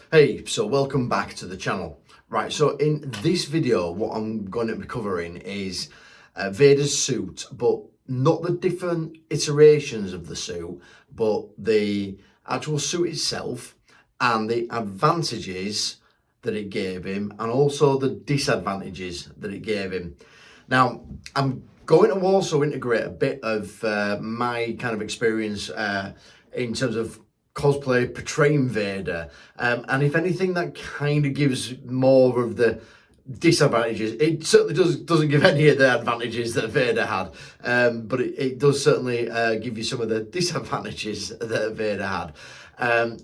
Hey, so welcome back to the channel. Right, so in this video, what I'm going to be covering is Vaders Suit, but not the different iterations of the suit, but the actual suit itself and the advantages that it gave him and also the disadvantages that it gave him. Now, I'm going to also integrate a bit of my kind of experience in terms of cosplay portraying Vader, and if anything, that kind of gives more of the disadvantages. It certainly doesn't give any of the advantages that Vader had, but it does certainly give you some of the disadvantages that Vader had.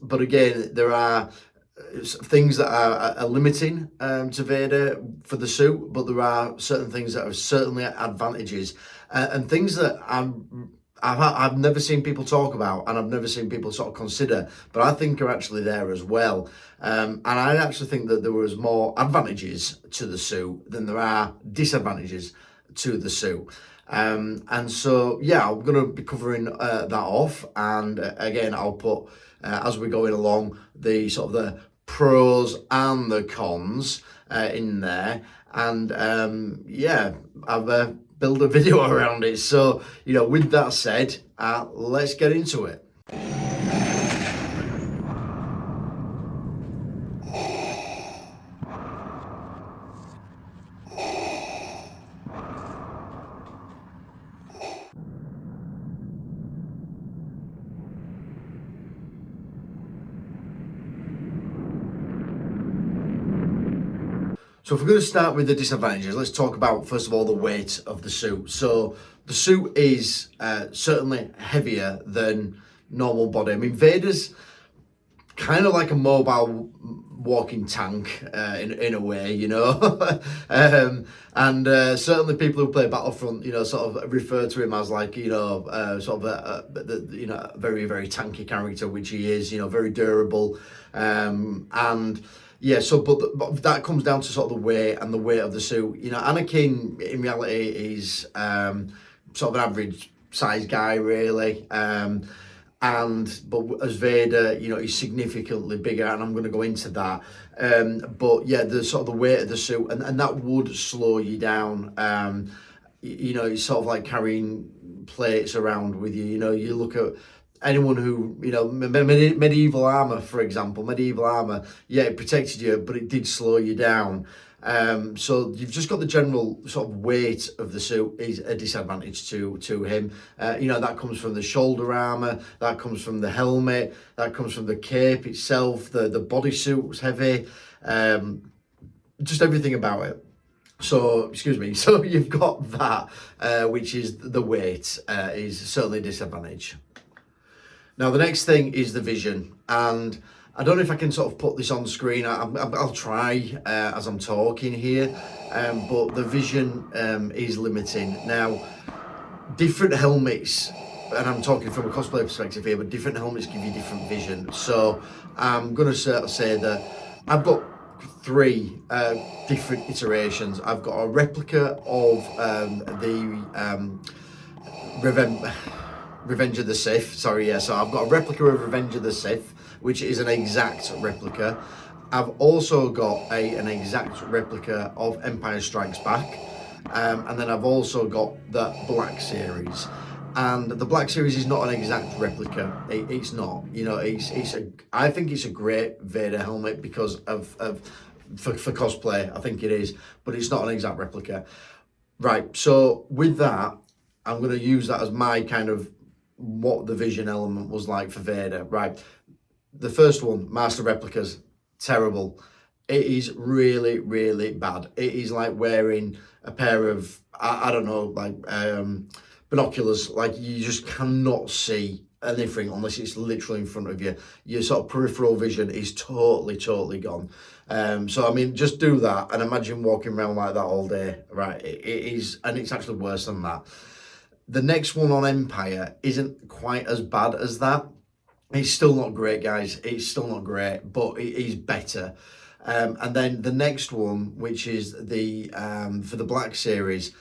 But again, there are things that are limiting to Vader for the suit, but there are certain things that are certainly advantages, and things that I've never seen people talk about, and I've never seen people sort of consider, but I think are actually there as well. And I actually think that there was more advantages to the suit than there are disadvantages to the suit. And so, yeah, I'm going to be covering that off. And again, I'll put, as we're going along, the sort of the pros and the cons in there. And yeah, I've build a video around it. So, with that said, let's get into it. So if we're going to start with the disadvantages, let's talk about, first of all, the weight of the suit. So the suit is certainly heavier than normal body. I mean, Vader's kind of like a mobile walking tank in a way, and certainly people who play Battlefront, sort of refer to him as like, sort of a very, very tanky character, which he is, very durable, and yeah, so but that comes down to sort of the weight and the weight of the suit. Anakin in reality is sort of an average size guy, really. But as Vader, he's significantly bigger, and I'm going to go into that. But yeah, the sort of the weight of the suit, and that would slow you down. It's sort of like carrying plates around with you. You look at anyone who, medieval armor, for example, yeah, it protected you, but it did slow you down. So you've just got the general sort of weight of the suit is a disadvantage to him. That comes from the shoulder armor, that comes from the helmet, that comes from the cape itself, the bodysuit was heavy, just everything about it. So, excuse me, so you've got that, which is the weight, is certainly a disadvantage. Now, the next thing is the vision, and I don't know if I can sort of put this on screen. I'll try as I'm talking here, but the vision is limiting. Now, different helmets, and I'm talking from a cosplay perspective here, but different helmets give you different vision. So I'm going to say that I've got three different iterations. I've got a replica of the Revenge of the Sith, sorry, yeah, so I've got a replica of Revenge of the Sith, which is an exact replica. I've also got an exact replica of Empire Strikes Back, and then I've also got the Black Series. And the Black Series is not an exact replica. It's not, I think it's a great Vader helmet because for cosplay, I think it is, but it's not an exact replica. Right, so with that, I'm going to use that as my kind of what the vision element was like for Vader. Right, the first one, Master Replicas, terrible. It is really, really bad. It is like wearing a pair of, I don't know, like binoculars. Like, you just cannot see anything unless it's literally in front of you. Your sort of peripheral vision is totally gone. So I mean, just do that and imagine walking around like that all day. Right, it is, and it's actually worse than that. The next one on Empire isn't quite as bad as that. It's still not great, guys. It's still not great, but it is better. And then the next one, which is the for the Black Series,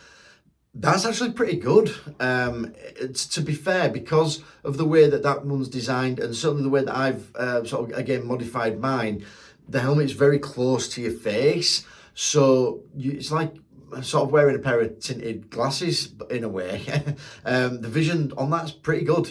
that's actually pretty good. To be fair, because of the way that one's designed, and certainly the way that I've sort of again modified mine, the helmet's very close to your face, so it's like sort of wearing a pair of tinted glasses in a way. The vision on that's pretty good.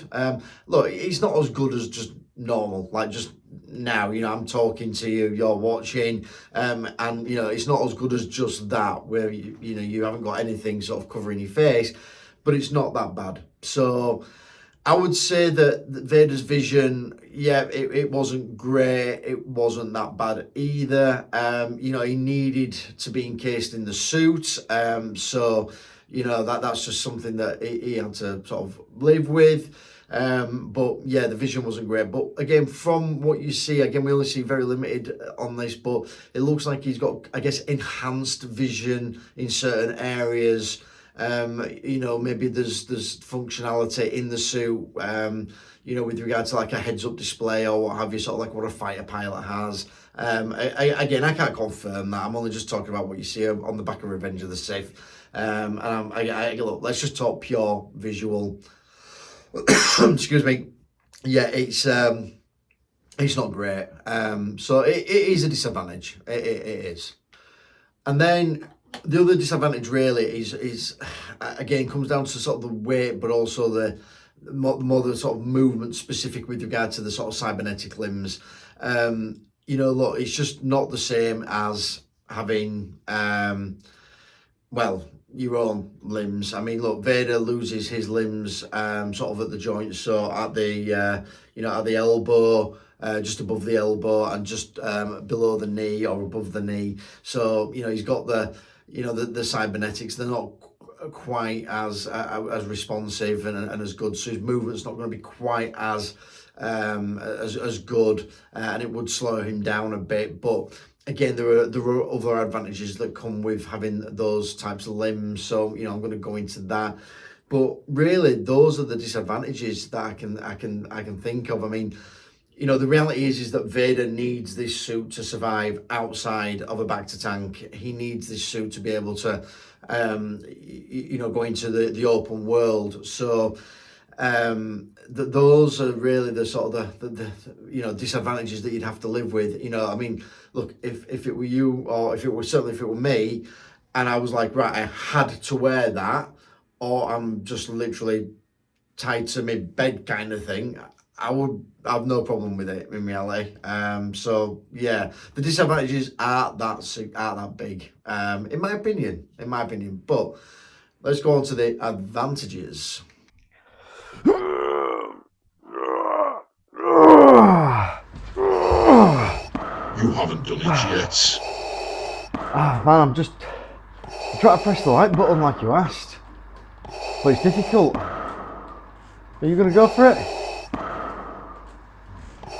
Look, it's not as good as just normal, like just now, I'm talking to you, you're watching, and it's not as good as just that, where you haven't got anything sort of covering your face, but it's not that bad. So I would say that Vader's vision, yeah, it wasn't great. It wasn't that bad either. He needed to be encased in the suit. So, that's just something that he had to sort of live with. But yeah, the vision wasn't great. But again, from what you see, again, we only see very limited on this, but it looks like he's got, I guess, enhanced vision in certain areas. Maybe there's functionality in the suit, with regard to like a heads-up display or what have you, sort of like what a fighter pilot has. Again, I can't confirm that. I'm only just talking about what you see on the back of Revenge of the Sith. Look, let's just talk pure visual. Excuse me. Yeah, it's not great. So it is a disadvantage. It is. And then the other disadvantage really is again comes down to sort of the weight, but also the more the sort of movement specific with regard to the sort of cybernetic limbs. Look, it's just not the same as having your own limbs. I mean, look, Vader loses his limbs sort of at the joints, so at the at the elbow. Just above the elbow and just below the knee or above the knee. So he's got the cybernetics. They're not quite as responsive and as good. So his movement's not going to be quite as good, and it would slow him down a bit. But again, there are other advantages that come with having those types of limbs. So I'm going to go into that. But really, those are the disadvantages that I can think of. I mean, the reality is that Vader needs this suit to survive outside of a Bacta tank. He needs this suit to be able to, go into the open world. So those are really the sort of the disadvantages that you'd have to live with. I mean, look, if it were you, or if it were me, and I was like, right, I had to wear that, or I'm just literally tied to my bed kind of thing, I would have no problem with it in reality. So yeah, the disadvantages aren't that big, in my opinion. But let's go on to the advantages. You haven't done it yet. Man, I'm trying to press the like button like you asked, but it's difficult. Are you gonna go for it?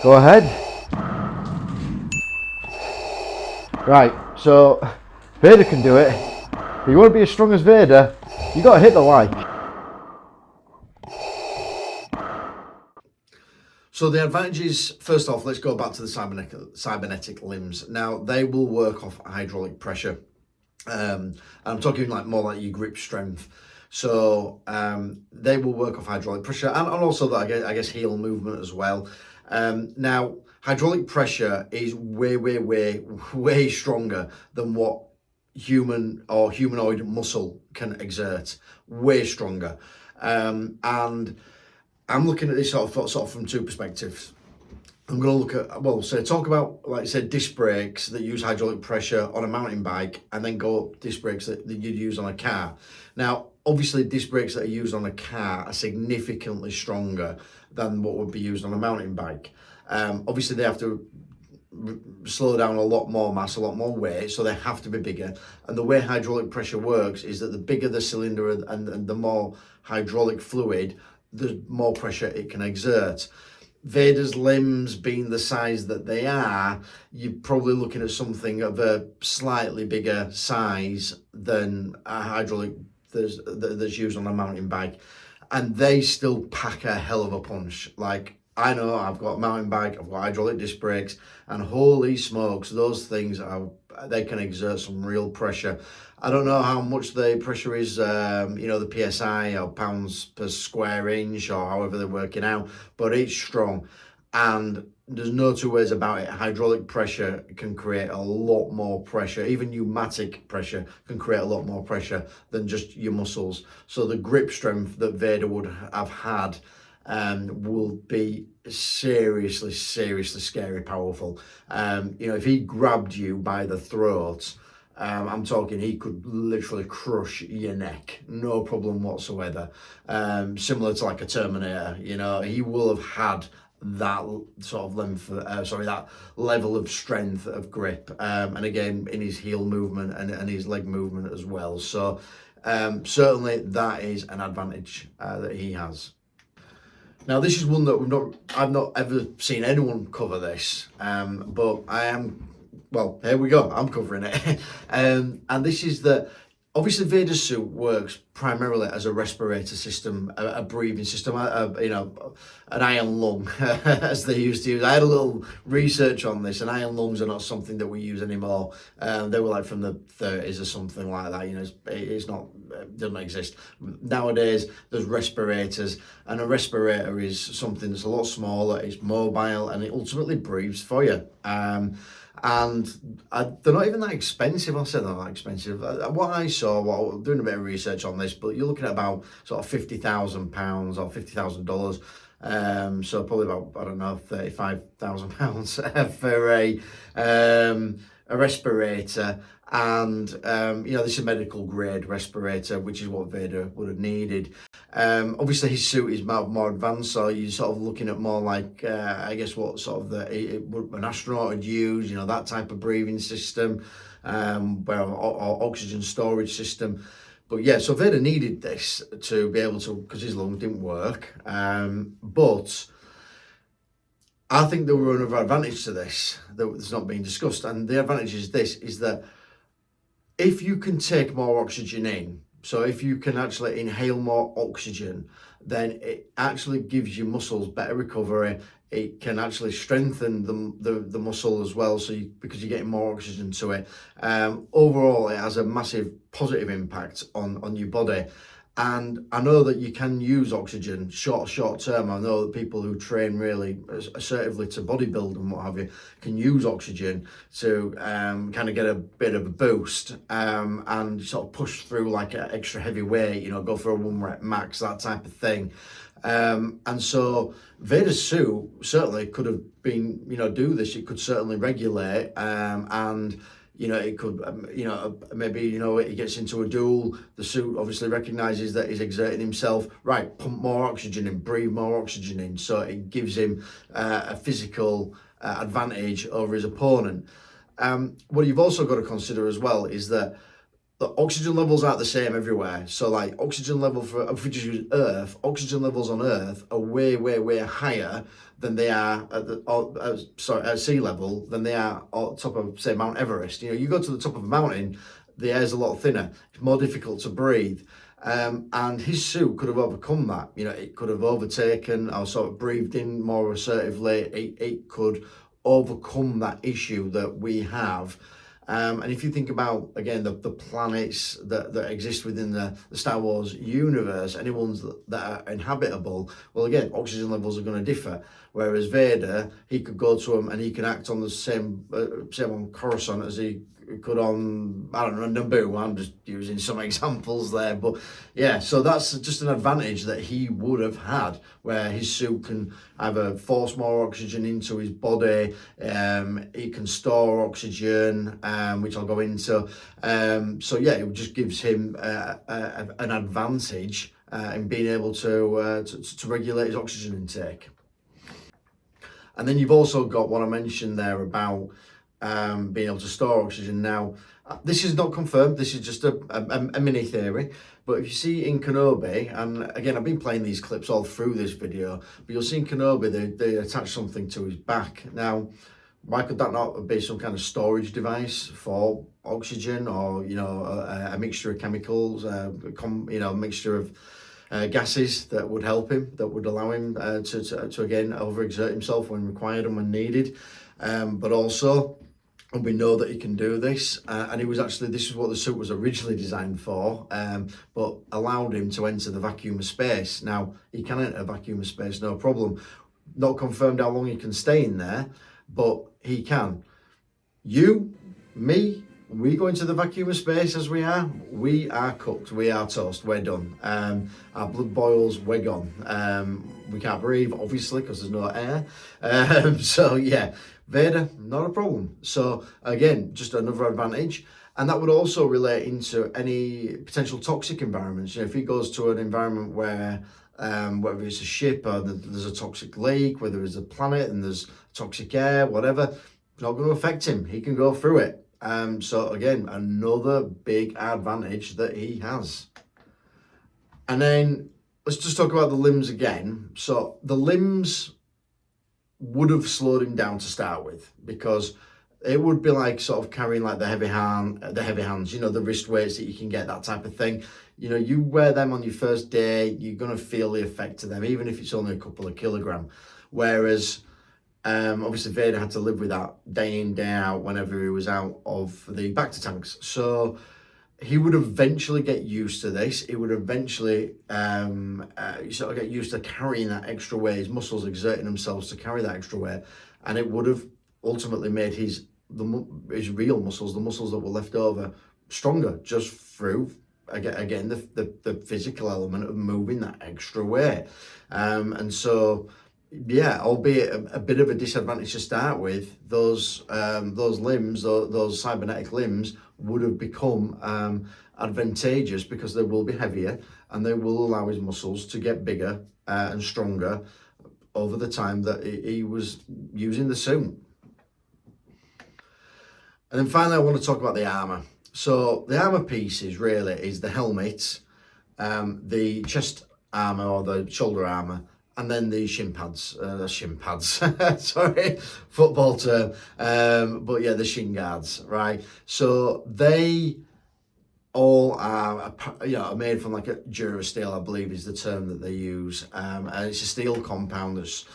Go ahead. Right, so Vader can do it. If you want to be as strong as Vader, you got to hit the like. So the advantages, first off, let's go back to the cybernetic limbs. Now, they will work off hydraulic pressure. I'm talking more like your grip strength. So they will work off hydraulic pressure and also I guess heel movement as well. Now, hydraulic pressure is way stronger than what human or humanoid muscle can exert. Way stronger. And I'm looking at this sort of from two perspectives. I'm going to look at, talk about, like I said, disc brakes that use hydraulic pressure on a mountain bike, and then go up disc brakes that you'd use on a car. Now, obviously, disc brakes that are used on a car are significantly stronger than what would be used on a mountain bike. Obviously, they have to slow down a lot more mass, a lot more weight, so they have to be bigger. And the way hydraulic pressure works is that the bigger the cylinder and the more hydraulic fluid, the more pressure it can exert. Vader's limbs being the size that they are, you're probably looking at something of a slightly bigger size than a hydraulic that's used on a mountain bike. And they still pack a hell of a punch. Like, I know I've got a mountain bike, I've got hydraulic disc brakes, and holy smokes, those things they can exert some real pressure. I don't know how much the pressure is, the PSI or pounds per square inch or however they're working out, but it's strong. And there's no two ways about it. Hydraulic pressure can create a lot more pressure. Even pneumatic pressure can create a lot more pressure than just your muscles. So the grip strength that Vader would have had will be seriously scary powerful. If he grabbed you by the throat, I'm talking he could literally crush your neck, no problem whatsoever. Similar to like a Terminator, he will have had that sort of that level of strength of grip, and again in his heel movement and his leg movement as well. So certainly that is an advantage that he has. Now this is one that I've not ever seen anyone cover this, but I am. Well, here we go. I'm covering it, and this is that. Obviously, Vaders Suit works primarily as a respirator system, a breathing system, an iron lung, as they used to use. I had a little research on this, and iron lungs are not something that we use anymore. They were like from the 30s or something like that. It's not, it doesn't exist. Nowadays, there's respirators, and a respirator is something that's a lot smaller, it's mobile, and it ultimately breathes for you. And they're not even that expensive. I'll say they're not that expensive. What I saw, while doing a bit of research on this, but you're looking at about sort of £50,000 or $50,000. So probably about, I don't know, £35,000 for a respirator. And this is a medical grade respirator, which is what Vader would have needed. Obviously his suit is more advanced, so you're sort of looking at more like I guess what sort of an astronaut would use, that type of breathing system, or oxygen storage system. But yeah, so Vader needed this to be able to, because his lungs didn't work. But I think there were another advantage to this that's not being discussed, and the advantage is this: is that if you can take more oxygen in, so if you can actually inhale more oxygen, then it actually gives your muscles better recovery. It can actually strengthen the muscle as well, because you're getting more oxygen to it. Overall, it has a massive positive impact on your body. And I know that you can use oxygen short term. I know that people who train really assertively to bodybuild and what have you can use oxygen to kind of get a bit of a boost and sort of push through like an extra heavy weight, go for a 1 rep max, that type of thing. And so Vader's Suit certainly could have been, do this. It could certainly regulate and it could, maybe, he gets into a duel, the suit obviously recognises that he's exerting himself, right, pump more oxygen in, breathe more oxygen in, so it gives him a physical advantage over his opponent. What you've also got to consider as well is that the oxygen levels aren't the same everywhere. So like oxygen level if we just use Earth, oxygen levels on Earth are way higher than they are at sea level than they are on top of, say, Mount Everest. You go to the top of a mountain, the air's a lot thinner. It's more difficult to breathe. And his suit could have overcome that. It could have overtaken or sort of breathed in more assertively. It could overcome that issue that we have. And if you think about, again, the planets that exist within the Star Wars universe, any ones that are inhabitable, well, again, oxygen levels are going to differ. Whereas Vader, he could go to them and he can act on the same on Coruscant as he could on, I don't know, Naboo. I'm just using some examples there. But yeah, so that's just an advantage that he would have had, where his suit can either force more oxygen into his body, he can store oxygen, which I'll go into. So yeah, it just gives him an advantage in being able to regulate his oxygen intake. And then you've also got what I mentioned there about being able to store oxygen. Now, this is not confirmed, this is just a mini theory, but if you see in Kenobi, and again, I've been playing these clips all through this video, but you'll see in Kenobi, they attach something to his back. Now, why could that not be some kind of storage device for oxygen, or, a mixture of chemicals, a mixture of gases that would help him, that would allow him to again overexert himself when required and when needed. But also, and we know that he can do this, and this is what the suit was originally designed for, but allowed him to enter the vacuum of space. Now, he can enter a vacuum of space, no problem. Not confirmed how long he can stay in there, but he can. You, me, we go into the vacuum of space as we are cooked, we are toast, we're done. Our blood boils, we're gone. We can't breathe, obviously, because there's no air. So yeah, Vader, not a problem. So again, just another advantage. And that would also relate into any potential toxic environments. You know, if he goes to an environment where whether it's a ship or there's a toxic lake, whether it's a planet and there's toxic air, whatever, it's not going to affect him. He can go through it. So again, another big advantage that he has. And then let's just talk about the limbs again. So the limbs would have slowed him down to start with, because it would be like sort of carrying like the heavy hands, you know, the wrist weights that you can get, that type of thing. You know, you wear them on your first day, you're going to feel the effect of them, even if it's only a couple of kilograms. Whereas, obviously Vader had to live with that day in, day out whenever he was out of the Bacta tanks. So he would eventually get used to this. He would eventually sort of get used to carrying that extra weight, his muscles exerting themselves to carry that extra weight. And it would have ultimately made his real muscles, the muscles that were left over, stronger, just through again the physical element of moving that extra weight. And so yeah, albeit a bit of a disadvantage to start with, those limbs, those cybernetic limbs, would have become advantageous because they will be heavier and they will allow his muscles to get bigger and stronger over the time that he was using the suit. And then finally, I want to talk about the armor. So the armor pieces really is the helmet, the chest armor or the shoulder armor, and then the shin pads, sorry, football term, but yeah, the shin guards, right? So they all are, you know, are made from like a Durasteel, I believe is the term that they use, and it's a steel compound that's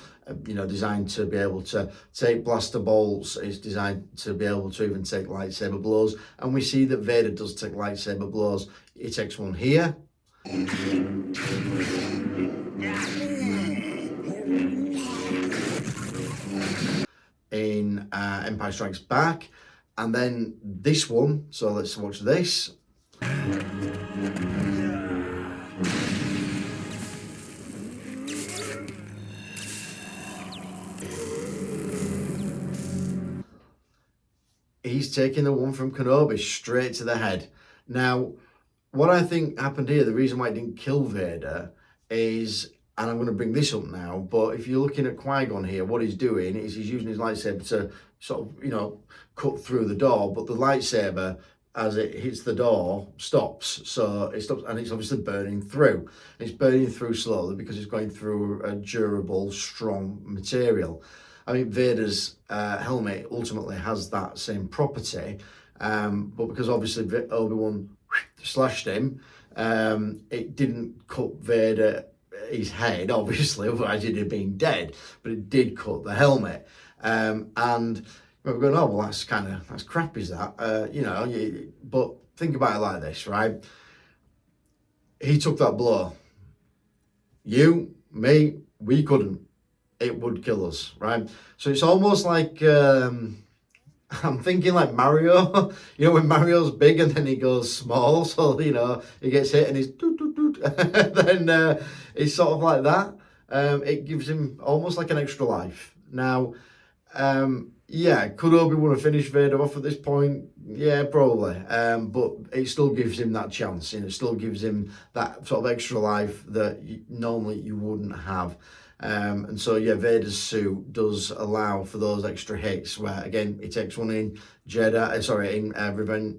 you know, designed to be able to take blaster bolts. It's designed to be able to even take lightsaber blows, and we see that Vader does take lightsaber blows. He takes one here. In Empire Strikes Back, and then this one, so let's watch this. He's taking the one from Kenobi straight to the head. Now, what I think happened here, the reason why it didn't kill Vader is, and I'm going to bring this up now, but if you're looking at Qui-Gon here, what he's doing is he's using his lightsaber to sort of, you know, cut through the door, but the lightsaber, as it hits the door, stops. So it stops, and it's obviously burning through. It's burning through slowly because it's going through a durable, strong material. I mean, Vader's helmet ultimately has that same property, but because obviously Obi-Wan slashed him, it didn't cut Vader his head, obviously, otherwise he'd have been dead, but it did cut the helmet. And we're going, oh, well, that's crap, is that? You know, but think about it like this, right? He took that blow. You, me, we couldn't. It would kill us, right? So it's almost like, I'm thinking like Mario, you know, when Mario's big and then he goes small, so, you know, he gets hit and he's doot, doot, doot, then it's sort of like that. It gives him almost like an extra life. Now, yeah, could Obi-Wan have finished Vader off at this point? Yeah, probably. But it still gives him that chance, and it still gives him that sort of extra life that normally you wouldn't have. And so, yeah, Vader's suit does allow for those extra hits where, again, he takes one in Revenge.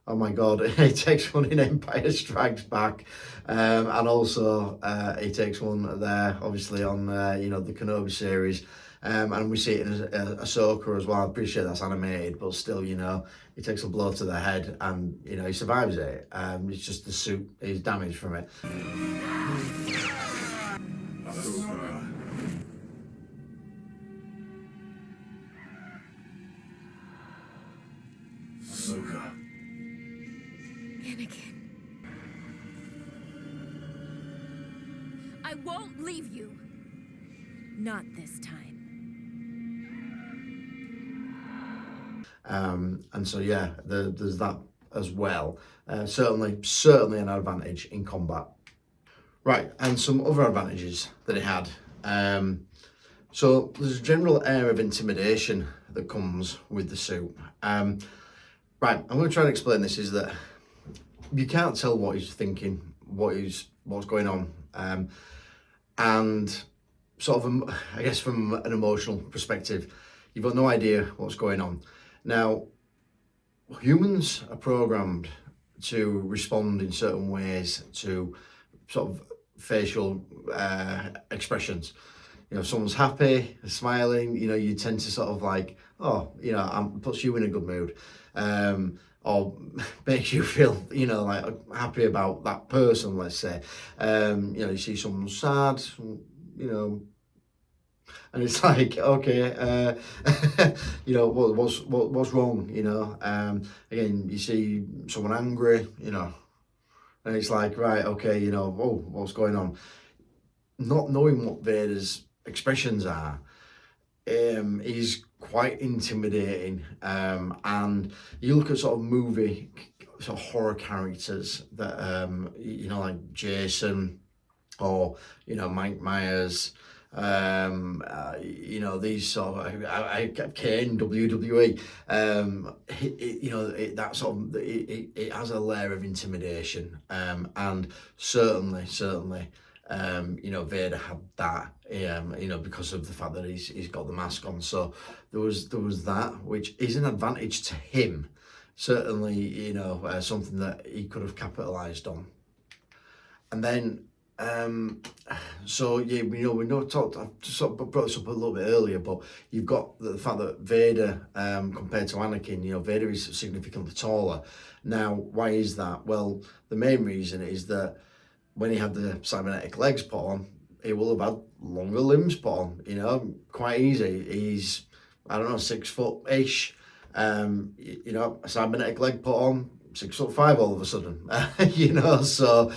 Oh my God, he takes one in Empire Strikes Back. And also he takes one there, obviously, on, you know, the Kenobi series. And we see it in Ahsoka as well. I appreciate that's animated, but still, you know, he takes a blow to the head and, you know, he survives it. It's just the suit is damaged from it. Anakin. I won't leave you. Not this time. And so yeah, there's that as well. Certainly an advantage in combat. Right, and some other advantages that it had. So there's a general air of intimidation that comes with the suit. Right, I'm going to try and explain this. Is that you can't tell what he's thinking, what's going on, and sort of, I guess, from an emotional perspective, you've got no idea what's going on. Now, humans are programmed to respond in certain ways to sort of facial expressions. You know, if someone's happy, smiling, you know, you tend to sort of like, oh, you know, puts you in a good mood, or makes you feel, you know, like happy about that person, let's say. You know, you see someone sad, you know, and it's like, okay, you know, what's wrong, you know? Again, you see someone angry, you know, and it's like, right, okay, you know, oh, what's going on? Not knowing what Vader's expressions are is quite intimidating. And you look at sort of movie, sort of horror characters that, you know, like Jason or, you know, Mike Myers, you know, these sort of Kane, WWE, you know, that sort of, it has a layer of intimidation, and certainly, you know, Vader had that, you know, because of the fact that he's got the mask on. So there was that, which is an advantage to him. Certainly, you know, something that he could have capitalized on. And then, so yeah, you know, we know talked. I sort of brought this up a little bit earlier, but you've got the fact that Vader, compared to Anakin, you know, Vader is significantly taller. Now, why is that? Well, the main reason is that when he had the cybernetic legs put on, he will have had longer limbs put on, you know, quite easy. He's, I don't know, 6 foot-ish, you know, a cybernetic leg put on, 6'5" all of a sudden, you know, so,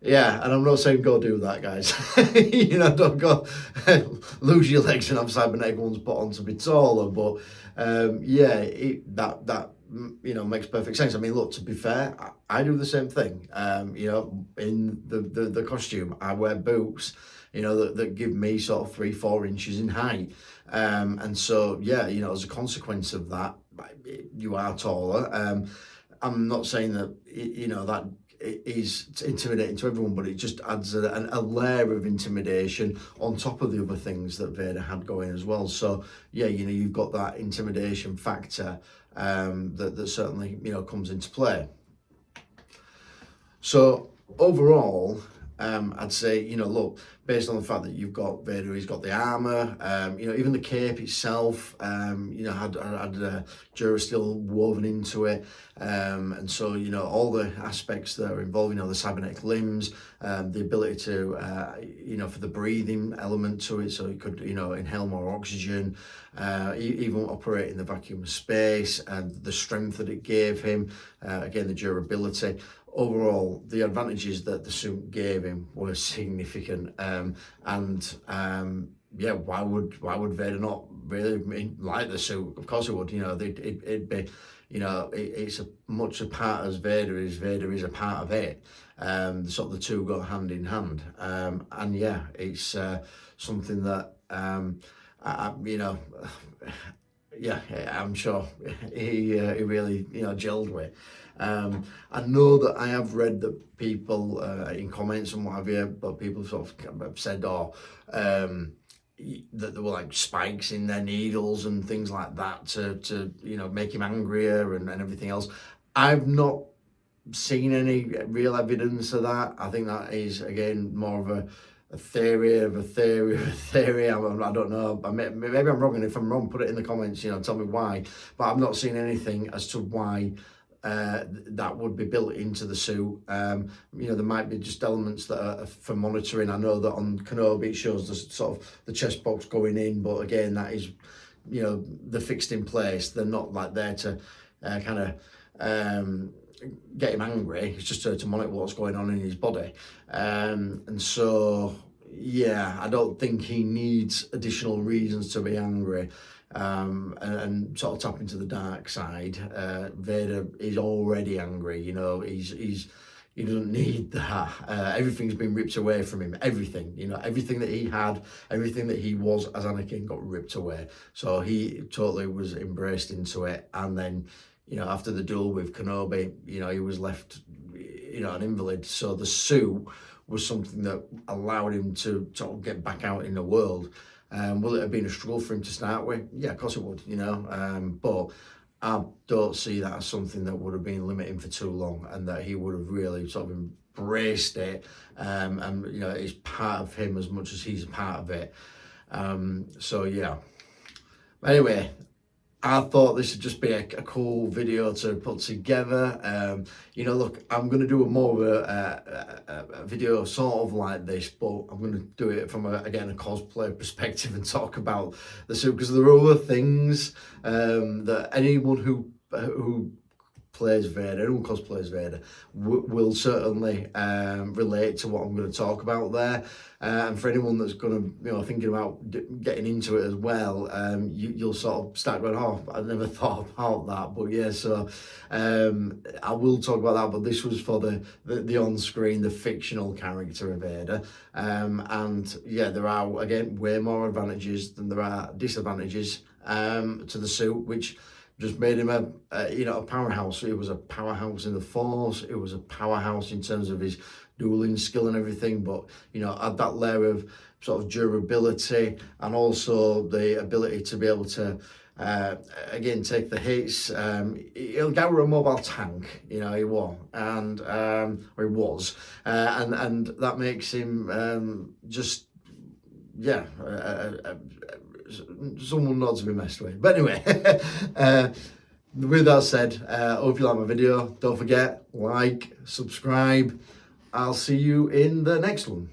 yeah, and I'm not saying go do that, guys. You know, don't go lose your legs and have cybernetic ones put on to be taller, but, yeah, that you know, makes perfect sense. I mean, look, to be fair, I do the same thing. You know, in the costume, I wear boots, you know, that give me sort of 3-4 inches in height. And so, yeah, you know, as a consequence of that, you are taller. I'm not saying that, you know, that is intimidating to everyone, but it just adds a layer of intimidation on top of the other things that Vader had going as well. So yeah, you know, you've got that intimidation factor, that certainly, you know, comes into play. So overall, I'd say, you know, look, based on the fact that you've got Vader, he's got the armor, you know, even the cape itself, you know, had Durasteel woven into it, and so, you know, all the aspects that are involved, you know, the cybernetic limbs, the ability to, you know, for the breathing element to it, so he could, you know, inhale more oxygen, even operate in the vacuum of space, and the strength that it gave him, again, the durability. Overall, the advantages that the suit gave him were significant, and yeah, why would Vader not really like the suit? Of course he would. You know, it'd be, you know, it's much a part as Vader is. Vader is a part of it. Sort of the two go hand in hand, and yeah, it's something that you know. Yeah, I'm sure he really, you know, gelled with. I know that I have read that people in comments and what have you, but people sort of have said, oh, that there were like spikes in their needles and things like that to you know, make him angrier and everything else. I've not seen any real evidence of that. I think that is, again, more of a theory of a theory of a theory. I don't know. Maybe I'm wrong, and if I'm wrong, put it in the comments, you know, tell me why. But I've not seen anything as to why that would be built into the suit. You know, there might be just elements that are for monitoring. I know that on Kenobi it shows the sort of the chest box going in, but again, that is, you know, they're fixed in place. They're not like there to kind of get him angry. It's just to monitor what's going on in his body, and so yeah, I don't think he needs additional reasons to be angry. And sort of tap into the dark side. Vader is already angry. You know, he doesn't need that. Everything's been ripped away from him. Everything, you know, everything that he had, everything that he was as Anakin got ripped away. So he totally was embraced into it. And then, you know, after the duel with Kenobi, you know, he was left, you know, an invalid. So the suit was something that allowed him to sort of get back out in the world. Will it have been a struggle for him to start with? Yeah, of course it would, you know. But I don't see that as something that would have been limiting for too long, and that he would have really sort of embraced it. And you know, it's part of him as much as he's a part of it. So yeah. Anyway, I thought this would just be a cool video to put together. You know, look, I'm going to do a more of a video sort of like this, but I'm going to do it from, again, a cosplay perspective and talk about the suit, because there are other things that anyone who plays Vader, anyone cosplays Vader, will certainly relate to what I'm going to talk about there. And for anyone that's going to, you know, thinking about getting into it as well, you'll sort of start going, oh, I never thought about that. But yeah, so I will talk about that. But this was for the on-screen, the fictional character of Vader. And yeah, there are, again, way more advantages than there are disadvantages to the suit, which just made him a powerhouse. It was a powerhouse in the Force. It was a powerhouse in terms of his dueling skill and everything. But, you know, had that layer of sort of durability, and also the ability to be able to, again, take the hits. He'll go with a mobile tank, you know, he was. And, or he was. And that makes him just, yeah, someone not to be messed with. But anyway, with that said, hope you like my video. Don't forget, like, subscribe. I'll see you in the next one.